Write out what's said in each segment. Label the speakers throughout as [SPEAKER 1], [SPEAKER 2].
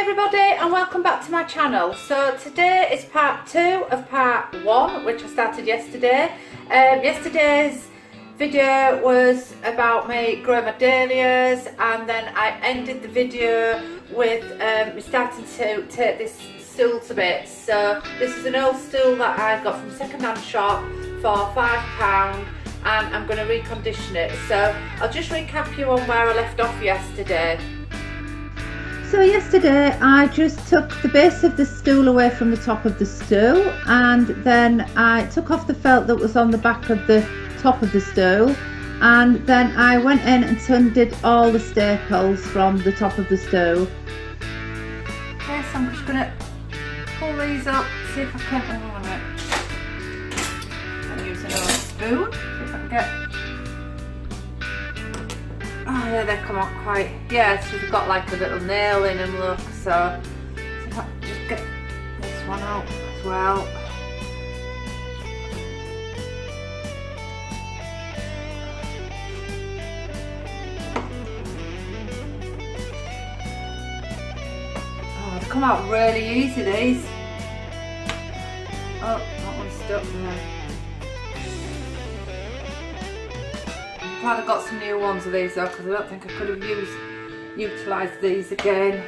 [SPEAKER 1] everybody and welcome back to my channel. So today is part 2 of part 1, which I started yesterday. Yesterday's video was about me growing my dahlias, and then I ended the video with me starting to take this stool to bits. So this is an old stool that I got from a second-hand shop for £5, and I'm going to recondition it. So I'll just recap you on where I left off yesterday. So yesterday I just took the base of the stool away from the top of the stool, and then I took off the felt that was on the back of the top of the stool, and then I went in and undid all the staples from the top of the stool. Okay, so I'm just going to pull these up, see if I can, I'm using a spoon, see if I can get. Oh yeah, they come out quite, yeah, so they've got like a little nail in them, look, so if I can just get this one out as well. Oh, they come out really easy, these. Oh, that one's stuck there. Glad I got some new ones of these though, because I don't think I could have utilised these again.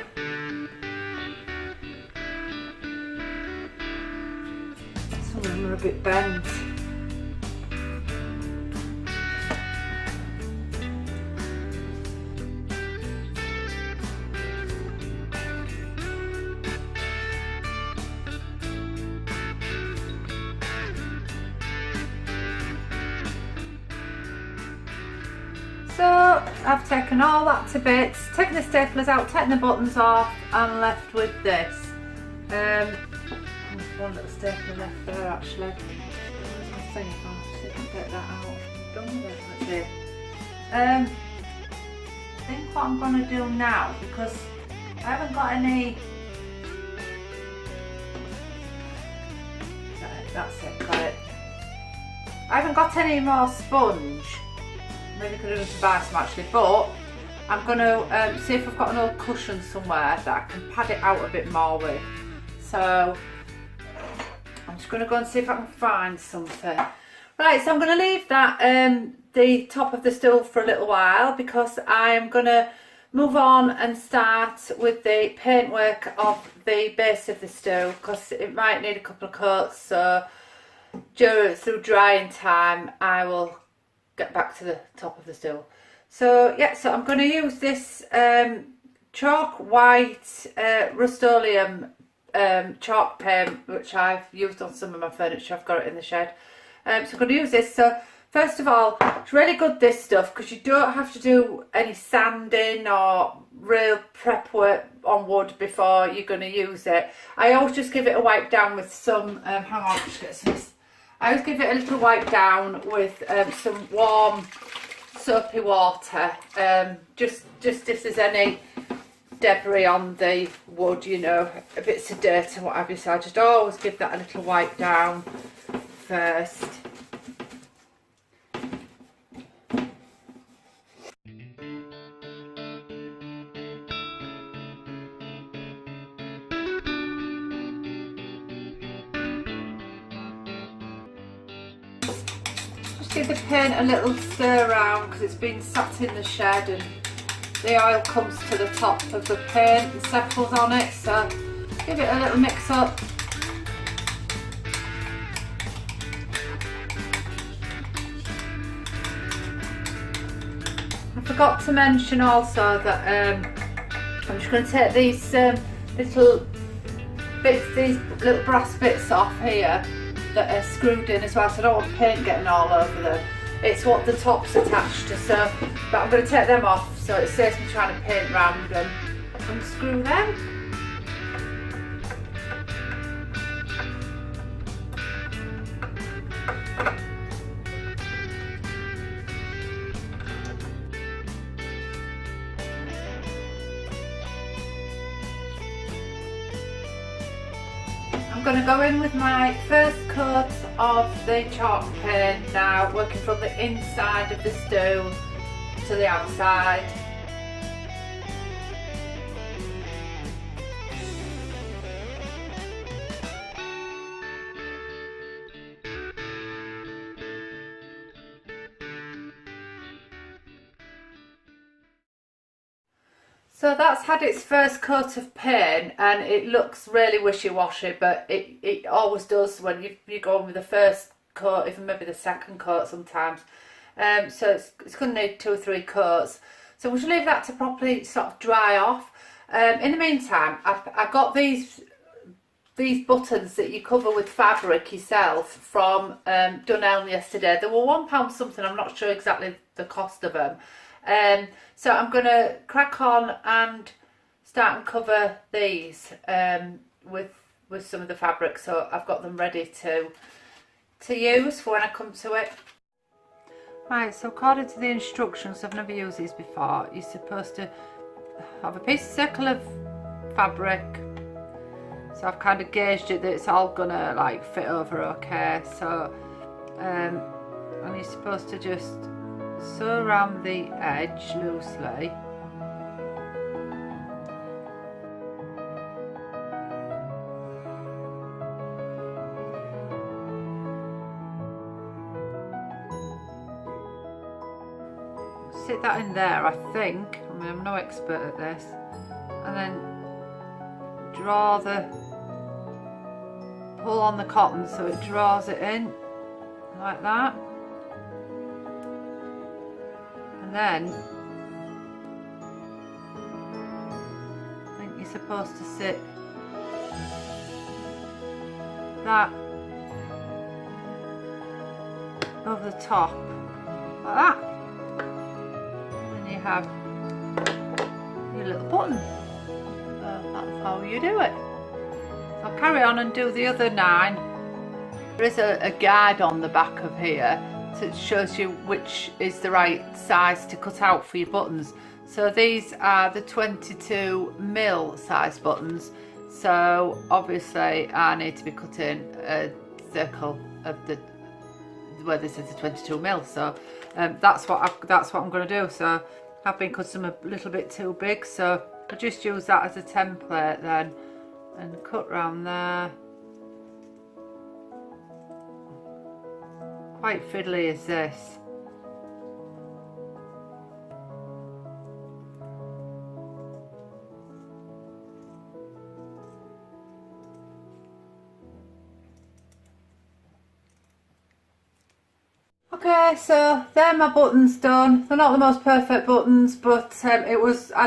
[SPEAKER 1] Some of them are a bit bent. So I've taken all that to bits, taken the staplers out, taken the buttons off, and left with this. There's one little stapler left there actually. Where's my thing? I'll see if I can get that out. Done with it. Let's see. I think what I'm going to do now, because I haven't got any. That's it, got it. I haven't got any more sponge. Maybe I could have buy some actually, but I'm going to see if I've got an old cushion somewhere that I can pad it out a bit more with. So I'm just going to go and see if I can find something. Right, so I'm going to leave that the top of the stool for a little while, because I'm going to move on and start with the paintwork of the base of the stool, because it might need a couple of coats. So through drying time I will get back to the top of the stool. So yeah, so I'm going to use this chalk white Rust-Oleum chalk paint, which I've used on some of my furniture. I've got it in the shed. So I'm going to use this. So first of all, it's really good, this stuff, because you don't have to do any sanding or real prep work on wood before you're going to use it. I always just give it a wipe down with some, hang on, just get some. I always give it a little wipe down with some warm soapy water, just if there's any debris on the wood, you know, bits of dirt and what have you. So I just always give that a little wipe down first. Give the paint a little stir around, because it's been sat in the shed and the oil comes to the top of the paint and settles on it, so give it a little mix up. I forgot to mention also that I'm just going to take these little bits, these little brass bits off here that are screwed in as well, so I don't want paint getting all over them. It's what the top's attached to, so, but I'm going to take them off so it saves me trying to paint round and unscrew them. I'm going to go in with my first coat of the chalk paint now, working from the inside of the stool to the outside. So that's had its first coat of paint and it looks really wishy-washy, but it always does when you go on with the first coat, even maybe the second coat sometimes. So it's going to need 2 or 3 coats. So we should leave that to properly sort of dry off. In the meantime, I got these buttons that you cover with fabric yourself from Dunelm yesterday. They were £1 something, I'm not sure exactly the cost of them. So I'm going to crack on and start and cover these with some of the fabric, so I've got them ready to use for when I come to it. Right, so according to the instructions, I've never used these before, you're supposed to have a piece of circle of fabric. So I've kind of gauged it that it's all gonna like fit over okay. So and you're supposed to just sew around the edge loosely. Sit that in there, I think. I mean, I'm no expert at this. And then pull on the cotton so it draws it in like that. And then I think you're supposed to sit that over the top like that. And you have your little button. That's how you do it. So I'll carry on and do the other 9. There is a guide on the back of here, so it shows you which is the right size to cut out for your buttons. So these are the 22mm size buttons, so obviously I need to be cutting a circle of the where this is the 22mm. So that's what I'm going to do. So I've been cutting them a little bit too big, so I just use that as a template then and cut round there. Quite fiddly is this. Okay, so there my buttons done. They're not the most perfect buttons, but I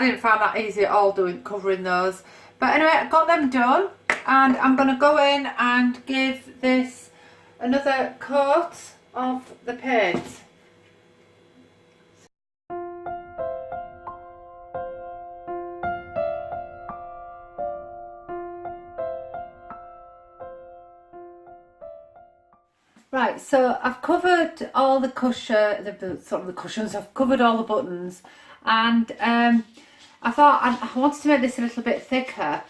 [SPEAKER 1] didn't find that easy at all covering those. But anyway, I got them done and I'm going to go in and give this another coat of the paint. Right, so I've covered all the cushions, I've covered all the buttons, and I thought I wanted to make this a little bit thicker,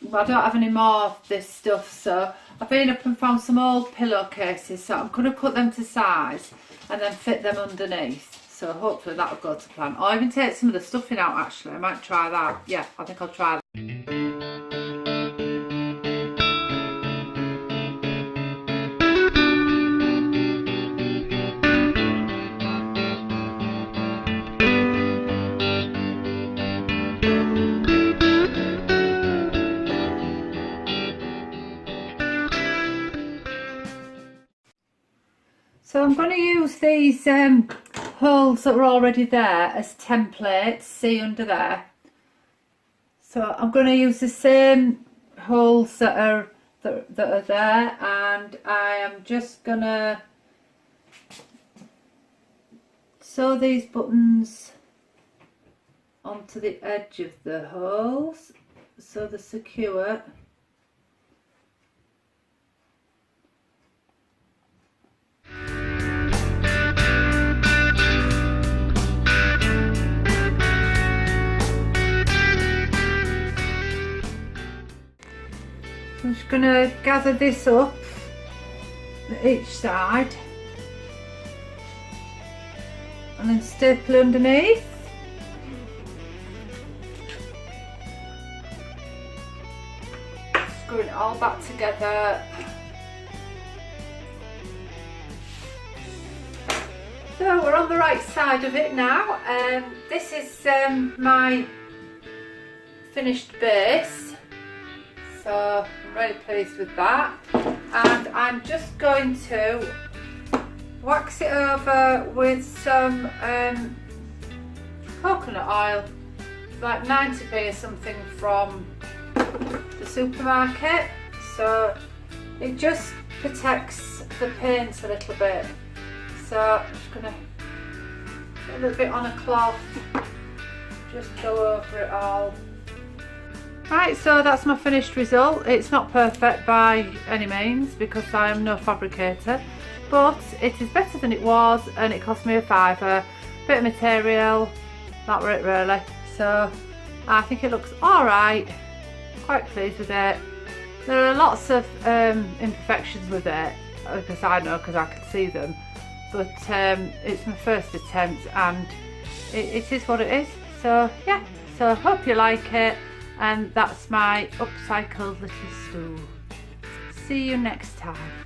[SPEAKER 1] but I don't have any more of this stuff, so I've been up and found some old pillowcases, so I'm going to cut them to size and then fit them underneath, so hopefully that'll go to plan. Or even take some of the stuffing out actually, I might try that. Yeah, I think I'll try that. So I'm going to use these holes that were already there as templates, see under there. So I'm going to use the same holes that are there, and I am just going to sew these buttons onto the edge of the holes so they're secure. I'm just going to gather this up each side and then staple underneath. Screwing it all back together. So we're on the right side of it now. This is my finished base, so I'm really pleased with that. And I'm just going to wax it over with some coconut oil, like 90p or something from the supermarket, so it just protects the paint a little bit. So I'm just going to put a little bit on a cloth, just go over it all. Right, so that's my finished result. It's not perfect by any means because I am no fabricator, but it is better than it was, and it cost me a fiver. Bit of material, that were it really. So I think it looks alright, quite pleased with it. There are lots of imperfections with it, because I know, because I can see them, but it's my first attempt and it is what it is. So yeah, so I hope you like it, and that's my upcycled little stool. See you next time.